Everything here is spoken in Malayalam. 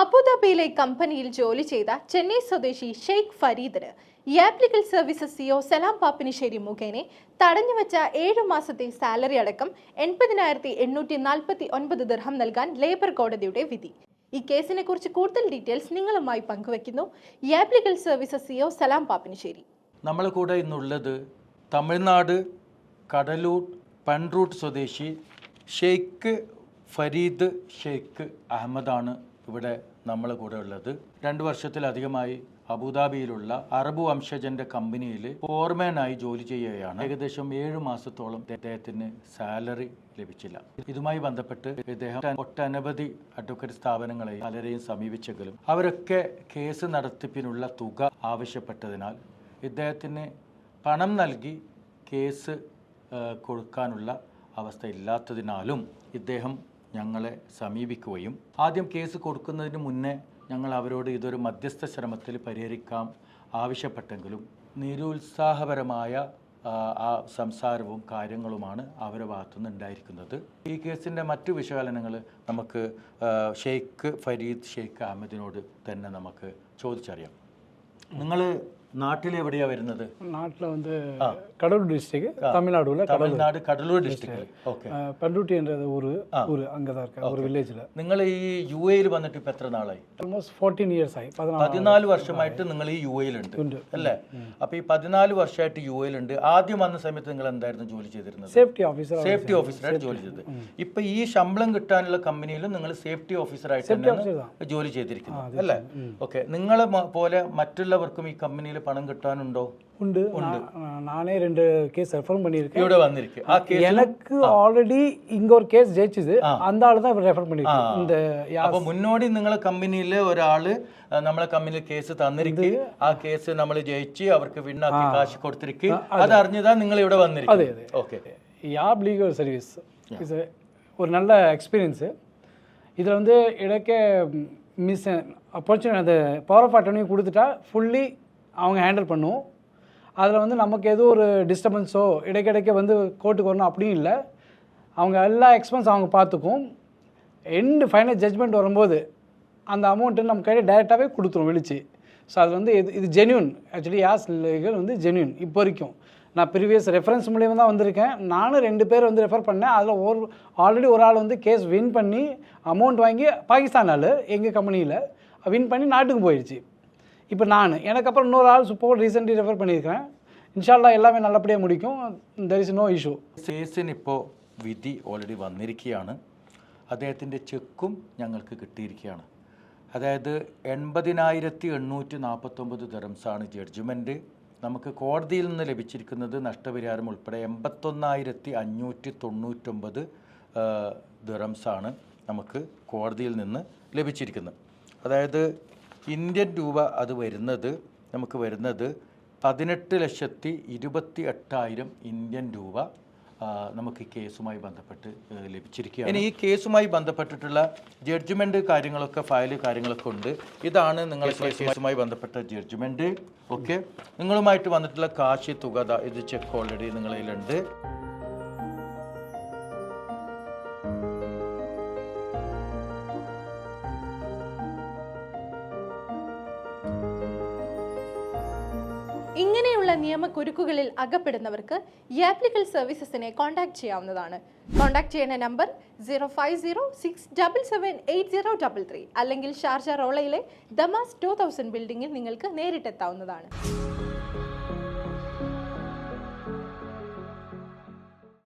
അബുദാബിയിലെ കമ്പനിയിൽ ജോലി ചെയ്ത ചെന്നൈ സ്വദേശി ഷെയ്ഖ് ഫരീദിന് യാപ്ലിക്കൽ സർവീസസ് സിഒ സലാം പാപ്പിനിശ്ശേരി മുഖേന തടഞ്ഞുവച്ച 7 മാസത്തെ സാലറി അടക്കം 80,849 ദിർഹം നൽകാൻ ലേബർ കോടതിയുടെ വിധി. ഈ കേസിനെ കുറിച്ച് കൂടുതൽ ഡീറ്റെയിൽസ് നിങ്ങളുമായി പങ്കുവയ്ക്കുന്നു യാപ്ലിക്കൽ സർവീസസ് സിഒ സലാം പാപ്പിനിശ്ശേരി. നമ്മൾ കൂടെ ഇന്നുള്ളത് തമിഴ്നാട് കടലൂർ പൻറൂട്ട് സ്വദേശി ഷെയ്ഖ് ഫരീദ് ഷെയ്ഖ് അഹമ്മദാണ് ഇവിടെ നമ്മളെ കൂടെ ഉള്ളത്. 2 വർഷത്തിലധികമായി അബുദാബിയിലുള്ള അറബ് വംശജന്റെ കമ്പനിയിൽ ഫോർമാനായി ജോലി ചെയ്യുകയാണ്. ഏകദേശം 7 മാസത്തോളം അദ്ദേഹത്തിന് സാലറി ലഭിച്ചില്ല. ഇതുമായി ബന്ധപ്പെട്ട് ഇദ്ദേഹം ഒട്ടനവധി അഡ്വക്കേറ്റ് സ്ഥാപനങ്ങളെയും പലരെയും സമീപിച്ചെങ്കിലും അവരൊക്കെ കേസ് നടത്തിപ്പിനുള്ള തുക ആവശ്യപ്പെട്ടതിനാൽ ഇദ്ദേഹത്തിന് പണം നൽകി കേസ് കൊടുക്കാനുള്ള അവസ്ഥ ഇല്ലാത്തതിനാലും ഇദ്ദേഹം ഞങ്ങളെ സമീപിക്കുകയും ആദ്യം കേസ് കൊടുക്കുന്നതിന് മുന്നേ ഞങ്ങൾ അവരോട് ഇതൊരു മധ്യസ്ഥ ശ്രമത്തിൽ പരിഹരിക്കാം ആവശ്യപ്പെട്ടെങ്കിലും നിരുത്സാഹപരമായ സംസാരവും കാര്യങ്ങളുമാണ് അവരുടെ ഭാഗത്തുനിന്ന് ഉണ്ടായിരിക്കുന്നത്. ഈ കേസിൻ്റെ മറ്റു വിശകലനങ്ങൾ നമുക്ക് ഷെയ്ഖ് ഫരീദ് ഷെയ്ഖ് അഹമ്മദിനോട് തന്നെ നമുക്ക് ചോദിച്ചറിയാം. നിങ്ങൾ നാട്ടിലെവിടെയാണ് വരുന്നത്? നാട്ടിൽ Cuddalore district Tamil Nadu Cuddalore district. Okay. Panruti എன்ற ഊര് അங்கே தான் இருக்கு ഒരു വില്ലേജിൽ. നിങ്ങൾ ഈ യു എയിൽ വന്നിട്ട് ഇപ്പോൾ എത്ര നാളായി? ഓൾമോസ്റ്റ് 14 years ആയി. 14 വർഷമായിട്ട് നിങ്ങൾ ഈ യു എയിലുണ്ട് അല്ലേ? അപ്പോൾ ഈ 14 വർഷമായിട്ട് യു എയിലുണ്ട്. ആദ്യം വന്ന സമയത്ത് നിങ്ങൾ എന്തായിരുന്നു ജോലി ചെയ്തിരുന്നത്? സേഫ്റ്റി ഓഫീസറായിട്ട് ജോലി ചെയ്തത്. ഇപ്പൊ ഈ ശമ്പളം കിട്ടാനുള്ള കമ്പനിയിലും നിങ്ങൾ സേഫ്റ്റി ഓഫീസറായിട്ട് ജോലി ചെയ്തിരിക്കുന്നത് അല്ലേ? ഓക്കെ. നിങ്ങളെ പോലെ മറ്റുള്ളവർക്കും ഈ കമ്പനിയിൽ പണം കിട്ടാനുണ്ടോ? ഉണ്ട്. நானே 2 கேஸ் ரெஃபர் பண்ணியிருக்கேன். ഇവിടെ വന്നിരിക്കും. ആ കേസ് எனக்கு ஆல்ரெடி இங்க ஒரு கேஸ் ஜெயிச்சது. அந்த ஆளு தான் ரெஃபർ பண்ணியிருக்கேன். இந்த അപ്പോൾ മുന്നോടി നിങ്ങളെ കമ്പനിയിലെ ഒരാള് നമ്മളെ കമ്പനിയിൽ കേസ് തന്നിരിക്കും. ആ കേസ് നമ്മൾ ജയിച്ച് അവർക്ക് വിണ്ണാക്കി കാശ് കൊടുത്തിരിക്കും. അതറിഞ്ഞതാ നിങ്ങൾ ഇവിടെ വന്നിരിക്കും. അതെ. ഓക്കെ. யாப் லீகல் சர்வீஸ் இது ஒரு நல்ல எக்ஸ்பீரியன்ஸு. இதில் இடைக்கே மிஸ் ஆப்பர்ச்சுனிட்டி அந்த பவர் ஆஃப் அட்டர்னி கொடுத்துட்டா ஃபுல்லி அவங்க ஹேண்டில் பண்ணுவோம். அதில் நமக்கு எதுவும் ஒரு டிஸ்டர்பன்ஸோ இடைக்கிடைக்க கோர்ட்டுக்கு வரணும் அப்படியும் இல்லை. அவங்க எல்லா எக்ஸ்பென்ஸ் அவங்க பார்த்துக்கும். ஃபைனல் ஜட்ஜ்மெண்ட் வரும்போது அந்த அமௌண்ட்டு நம்ம கையில் டைரெக்டாகவே கொடுத்துரும் விழிச்சு. ஸோ அது இது genuine. Actually as legal genuine. இப்போ வரைக்கும் நான் ப்ரீவியஸ் ரெஃபரன்ஸ் மூலியமாக தான் வந்திருக்கேன். நானும் 2 பேர் ரெஃபர் பண்ணேன். அதில் ஆல்ரெடி ஒரு ஆள் கேஸ் வின் பண்ணி அமௌண்ட் வாங்கி பாகிஸ்தான் ஆள் எங்கள் கம்பெனியில் வின் பண்ணி நாட்டுக்கு போயிடுச்சு. இப்போ எனக்கு அப்புறம் இன்னொரு ஆள் சூப்பர் റീസെൻ്റ്ലി റെഫർ பண்ணியிருக்கிறேன். ഇൻഷാല്ലാ എല്ലാമേ നല്ലപടിയായി മുടിക്കും. There is no issue. കേസിനിപ്പോൾ വിധി ഓൾറെഡി വന്നിരിക്കുകയാണ്. അദ്ദേഹത്തിൻ്റെ ചെക്കും ഞങ്ങൾക്ക് കിട്ടിയിരിക്കുകയാണ്. അതായത് 80,849 ദിർഹംസാണ് ജഡ്ജ്മെൻറ്റ്. നമുക്ക് കോടതിയിൽ നിന്ന് ലഭിച്ചിരിക്കുന്നത് നഷ്ടപരിഹാരം ഉൾപ്പെടെ 81,599 ദിർഹംസാണ് നമുക്ക് കോടതിയിൽ നിന്ന് ലഭിച്ചിരിക്കുന്നത്. അതായത് ഇന്ത്യൻ രൂപ അത് നമുക്ക് വരുന്നത് 18,28,000 ഇന്ത്യൻ രൂപ നമുക്ക് ഈ കേസുമായി ബന്ധപ്പെട്ട് ലഭിച്ചിരിക്കുകയാണ്. ഇനി ഈ കേസുമായി ബന്ധപ്പെട്ടിട്ടുള്ള ജഡ്ജ്മെൻറ്റ് കാര്യങ്ങളൊക്കെ ഉണ്ട്. ഇതാണ് നിങ്ങളുടെ കേസുമായി ബന്ധപ്പെട്ട ജഡ്ജ്മെൻറ്റ്. ഓക്കെ. നിങ്ങളുമായിട്ട് വന്നിട്ടുള്ള കാശ് തുക ഇത് ചെക്ക് ഓൾറെഡി നിങ്ങളുടെ കയ്യിലുണ്ട്. ഇങ്ങനെയുള്ള നിയമക്കുരുക്കുകളിൽ അകപ്പെടുന്നവർക്ക് യാപ്ലിക്കൽ സർവീസസിനെ കോൺടാക്ട് ചെയ്യാവുന്നതാണ്. കോൺടാക്ട് ചെയ്യേണ്ട നമ്പർ 050677803 അല്ലെങ്കിൽ ഷാർജ റോളയിലെ ദമാസ് 2000 ബിൽഡിംഗിൽ നിങ്ങൾക്ക് നേരിട്ടെത്താവുന്നതാണ്.